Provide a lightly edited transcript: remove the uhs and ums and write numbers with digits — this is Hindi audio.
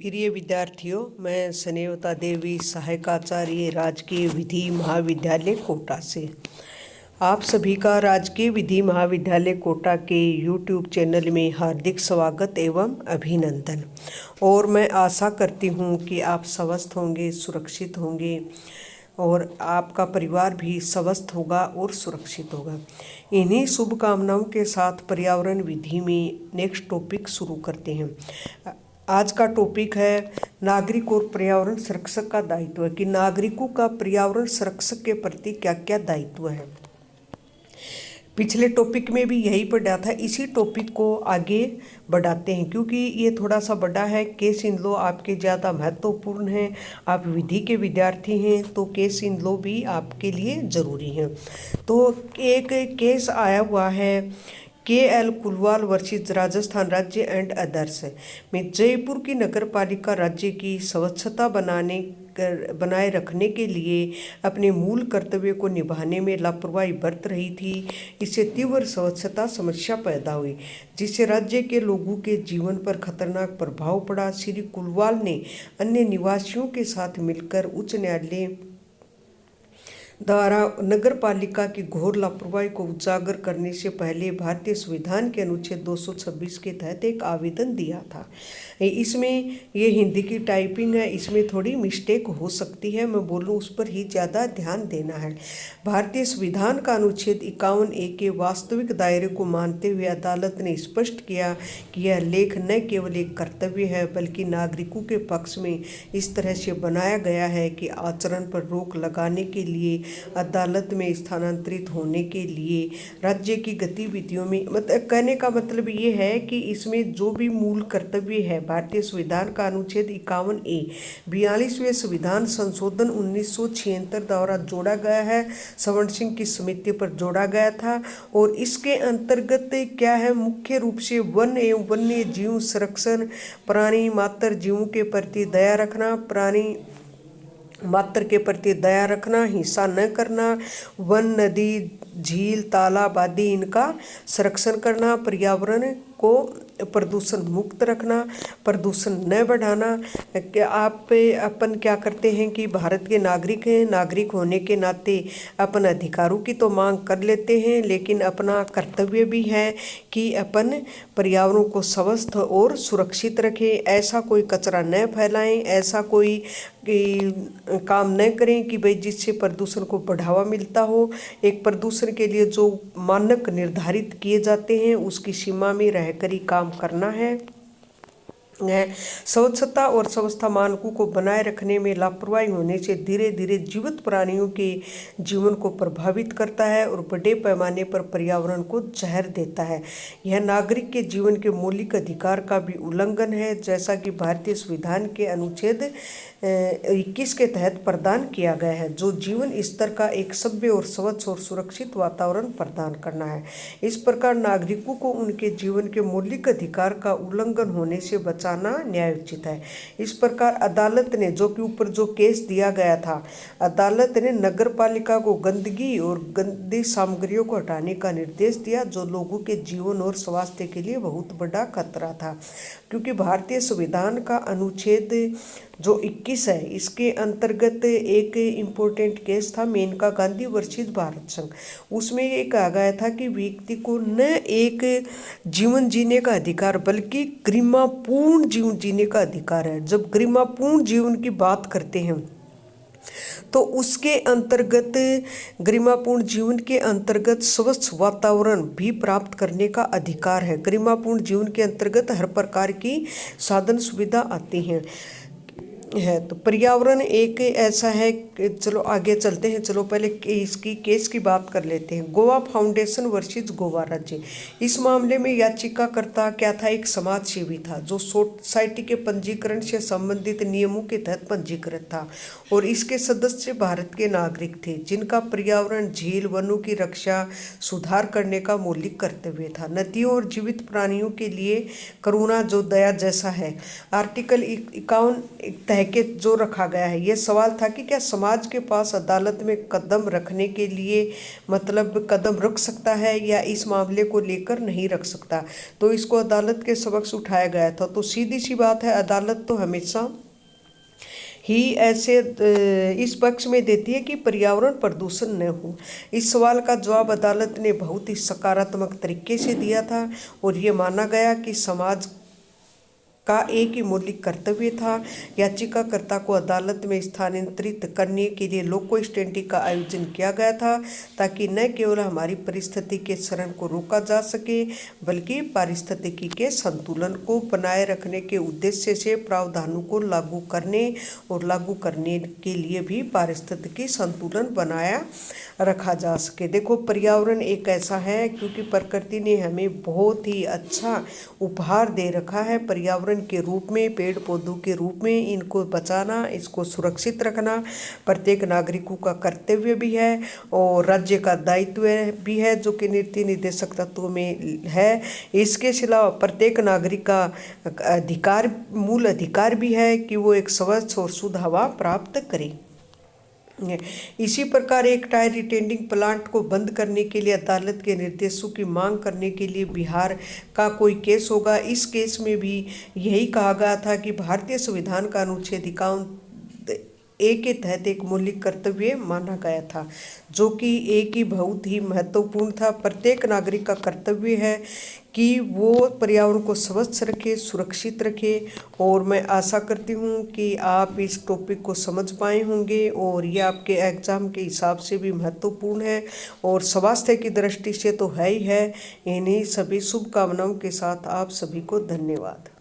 प्रिय विद्यार्थियों, मैं स्नेहलता देवी, सहायकाचार्य, राजकीय विधि महाविद्यालय कोटा से आप सभी का राजकीय विधि महाविद्यालय कोटा के YouTube चैनल में हार्दिक स्वागत एवं अभिनंदन। और मैं आशा करती हूँ कि आप स्वस्थ होंगे, सुरक्षित होंगे और आपका परिवार भी स्वस्थ होगा और सुरक्षित होगा। इन्हीं शुभकामनाओं के साथ पर्यावरण विधि में नेक्स्ट टॉपिक शुरू करते हैं। आज का टॉपिक है नागरिक और पर्यावरण संरक्षक का दायित्व, कि नागरिकों का पर्यावरण संरक्षक के प्रति क्या क्या दायित्व है। पिछले टॉपिक में भी यही पढ़ा था, इसी टॉपिक को आगे बढ़ाते हैं क्योंकि ये थोड़ा सा बड़ा है। केस इन लॉ आपके ज़्यादा महत्वपूर्ण हैं। आप विधि के विद्यार्थी हैं तो केस इन लॉ भी आपके लिए ज़रूरी है। तो एक केस आया हुआ है KL कुलवाल वर्सेस राजस्थान राज्य एंड अदर्स में जयपुर की नगर पालिका राज्य की स्वच्छता बनाए रखने के लिए अपने मूल कर्तव्य को निभाने में लापरवाही बरत रही थी। इससे तीव्र स्वच्छता समस्या पैदा हुई जिससे राज्य के लोगों के जीवन पर खतरनाक प्रभाव पड़ा। श्री कुलवाल ने अन्य निवासियों के साथ मिलकर उच्च न्यायालय द्वारा नगर पालिका की घोर लापरवाही को उजागर करने से पहले भारतीय संविधान के अनुच्छेद 226 के तहत एक आवेदन दिया था। इसमें ये हिंदी की टाइपिंग है, इसमें थोड़ी मिस्टेक हो सकती है, मैं बोलूँ उस पर ही ज़्यादा ध्यान देना है। भारतीय संविधान का अनुच्छेद 51A के वास्तविक दायरे को मानते हुए अदालत ने स्पष्ट किया कि यह लेख न केवल एक कर्तव्य है बल्कि नागरिकों के पक्ष में इस तरह से बनाया गया है कि आचरण पर रोक लगाने के लिए अदालत में स्थानांतरित होने के लिए राज्य की गतिविधियों में कहने का मतलब ये है कि इसमें जो भी मूल कर्तव्य है भारतीय संविधान का अनुच्छेद 51A 42वें संविधान संशोधन 1976 द्वारा जोड़ा गया है, सवर्ण सिंह की समिति पर जोड़ा गया था। और इसके अंतर्गत क्या है, मुख्य रूप से वन एवं वन्य जीव संरक्षण, प्राणी मात्र जीवों के प्रति दया रखना, प्राणी मात्र के प्रति दया रखना, हिंसा न करना, वन नदी झील तालाब आदि इनका संरक्षण करना, पर्यावरण को प्रदूषण मुक्त रखना, प्रदूषण न बढ़ाना। अपन क्या करते हैं कि भारत के नागरिक हैं, नागरिक होने के नाते अपन अधिकारों की तो मांग कर लेते हैं, लेकिन अपना कर्तव्य भी है कि अपन पर्यावरण को स्वस्थ और सुरक्षित रखें। ऐसा कोई कचरा न फैलाएं, ऐसा कोई काम न करें कि भाई जिससे प्रदूषण को बढ़ावा मिलता हो। एक प्रदूषण के लिए जो मानक निर्धारित किए जाते हैं उसकी सीमा में रहकर ही काम करना है। स्वच्छता और स्वास्थ्य मानकों को बनाए रखने में लापरवाही होने से धीरे धीरे जीवित प्राणियों के जीवन को प्रभावित करता है और बड़े पैमाने पर पर्यावरण को जहर देता है। यह नागरिक के जीवन के मौलिक अधिकार का भी उल्लंघन है, जैसा कि भारतीय संविधान के अनुच्छेद 21 के तहत प्रदान किया गया है, जो जीवन स्तर का एक सभ्य और स्वच्छ और सुरक्षित वातावरण प्रदान करना है। इस प्रकार नागरिकों को उनके जीवन के मौलिक अधिकार का उल्लंघन होने से बचाना न्यायोचित है। इस प्रकार अदालत ने जो कि ऊपर जो केस दिया गया था, अदालत ने नगर पालिका को गंदगी और गंदी सामग्रियों को हटाने का निर्देश दिया, जो लोगों के जीवन और स्वास्थ्य के लिए बहुत बड़ा खतरा था। क्योंकि भारतीय संविधान का अनुच्छेद जो 21 है, इसके अंतर्गत एक इम्पोर्टेंट केस था मेनका गांधी वर्सेस भारत संघ। उसमें ये कहा गया था कि व्यक्ति को न एक जीवन जीने का अधिकार बल्कि गरिमापूर्ण जीवन जीने का अधिकार है। जब गरिमापूर्ण जीवन की बात करते हैं तो उसके अंतर्गत गरिमापूर्ण जीवन के अंतर्गत स्वच्छ वातावरण भी प्राप्त करने का अधिकार है। गरिमापूर्ण जीवन के अंतर्गत हर प्रकार की साधन सुविधा आती हैं है। तो पर्यावरण एक ऐसा है कि चलो आगे चलते हैं। चलो पहले इसकी केस की बात कर लेते हैं। गोवा फाउंडेशन वर्सेस गोवा राज्य। इस मामले में याचिकाकर्ता क्या था, एक समाज सेवी था जो सोसाइटी के पंजीकरण से संबंधित नियमों के तहत पंजीकृत था और इसके सदस्य भारत के नागरिक थे जिनका पर्यावरण, झील, वनों की रक्षा, सुधार करने का मौलिक कर्तव्य था। नदियों और जीवित प्राणियों के लिए करुणा जो दया जैसा है। आर्टिकल 51 कह के जो रखा गया है। ये सवाल था कि क्या समाज के पास अदालत में कदम रखने के लिए मतलब कदम रख सकता है या इस मामले को लेकर नहीं रख सकता, तो इसको अदालत के समक्ष उठाया गया था। तो सीधी सी बात है, अदालत तो हमेशा ही ऐसे इस पक्ष में देती है कि पर्यावरण प्रदूषण न हो। इस सवाल का जवाब अदालत ने बहुत ही सकारात्मक तरीके से दिया था और ये माना गया कि समाज का एक ही मौलिक कर्तव्य था। याचिकाकर्ता को अदालत में स्थानांतरित करने के लिए लोको स्टैंडी का आयोजन किया गया था, ताकि न केवल हमारी परिस्थिति के क्षरण को रोका जा सके बल्कि पारिस्थितिकी के संतुलन को बनाए रखने के उद्देश्य से प्रावधानों को लागू करने के लिए भी पारिस्थितिकी संतुलन बनाया रखा जा सके। देखो, पर्यावरण एक ऐसा है, क्योंकि प्रकृति ने हमें बहुत ही अच्छा उपहार दे रखा है पर्यावरण के रूप में, पेड़ पौधों के रूप में। इनको बचाना, इसको सुरक्षित रखना प्रत्येक नागरिकों का कर्तव्य भी है और राज्य का दायित्व भी है, जो कि नीति निर्देशक तत्वों में है। इसके अलावा प्रत्येक नागरिक का मूल अधिकार भी है कि वो एक स्वच्छ और शुद्ध हवा प्राप्त करे। इसी प्रकार एक टायर रिटेंडिंग प्लांट को बंद करने के लिए अदालत के निर्देशों की मांग करने के लिए बिहार का कोई केस होगा। इस केस में भी यही कहा गया था कि भारतीय संविधान का अनुच्छेद 51 के तहत एक मौलिक कर्तव्य माना गया था, जो कि एक ही बहुत ही महत्वपूर्ण था। प्रत्येक नागरिक का कर्तव्य है कि वो पर्यावरण को स्वच्छ रखे, सुरक्षित रखे। और मैं आशा करती हूँ कि आप इस टॉपिक को समझ पाए होंगे और ये आपके एग्ज़ाम के हिसाब से भी महत्वपूर्ण है और स्वास्थ्य की दृष्टि से तो है ही है। इन्हीं सभी शुभकामनाओं के साथ आप सभी को धन्यवाद।